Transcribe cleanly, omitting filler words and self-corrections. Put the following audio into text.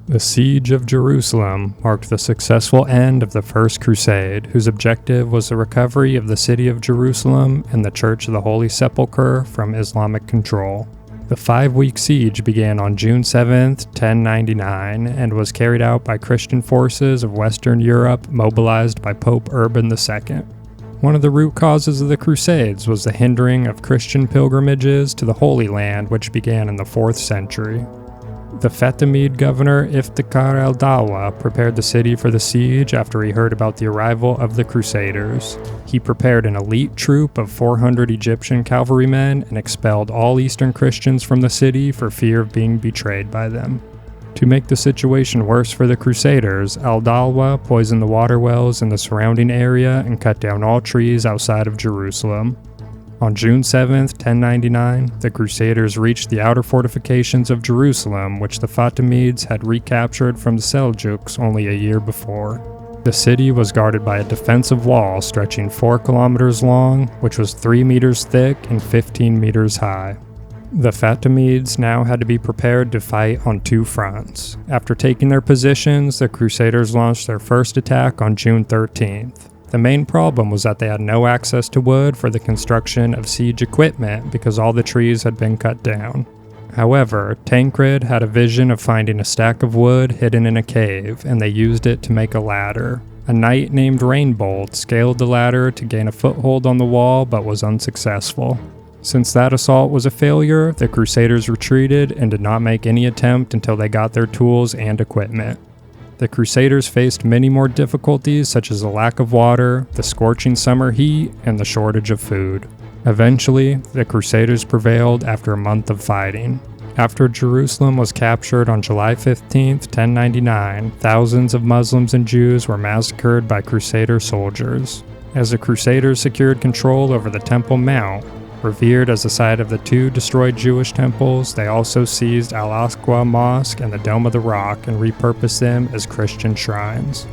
The Siege of Jerusalem marked the successful end of the First Crusade, whose objective was the recovery of the city of Jerusalem and the Church of the Holy Sepulchre from Islamic control. The 5-week siege began on June 7, 1099, and was carried out by Christian forces of Western Europe mobilized by Pope Urban II. One of the root causes of the Crusades was the hindering of Christian pilgrimages to the Holy Land, which began in the 4th century. The Fatimid governor Iftikhar al-Dawla prepared the city for the siege after he heard about the arrival of the Crusaders. He prepared an elite troop of 400 Egyptian cavalrymen and expelled all Eastern Christians from the city for fear of being betrayed by them. To make the situation worse for the Crusaders, al-Dawla poisoned the water wells in the surrounding area and cut down all trees outside of Jerusalem. On June 7, 1099, the Crusaders reached the outer fortifications of Jerusalem, which the Fatimids had recaptured from the Seljuks only a year before. The city was guarded by a defensive wall stretching 4 kilometers long, which was 3 meters thick and 15 meters high. The Fatimids now had to be prepared to fight on 2 fronts. After taking their positions, the Crusaders launched their first attack on June 13th. The main problem was that they had no access to wood for the construction of siege equipment because all the trees had been cut down. However, Tancred had a vision of finding a stack of wood hidden in a cave, and they used it to make a ladder. A knight named Rainbolt scaled the ladder to gain a foothold on the wall but was unsuccessful. Since that assault was a failure, the Crusaders retreated and did not make any attempt until they got their tools and equipment. The Crusaders faced many more difficulties such as the lack of water, the scorching summer heat, and the shortage of food. Eventually, the Crusaders prevailed after a month of fighting. After Jerusalem was captured on July 15, 1099, thousands of Muslims and Jews were massacred by Crusader soldiers. As the Crusaders secured control over the Temple Mount, revered as the site of the 2 destroyed Jewish temples, they also seized Al-Aqsa Mosque and the Dome of the Rock and repurposed them as Christian shrines.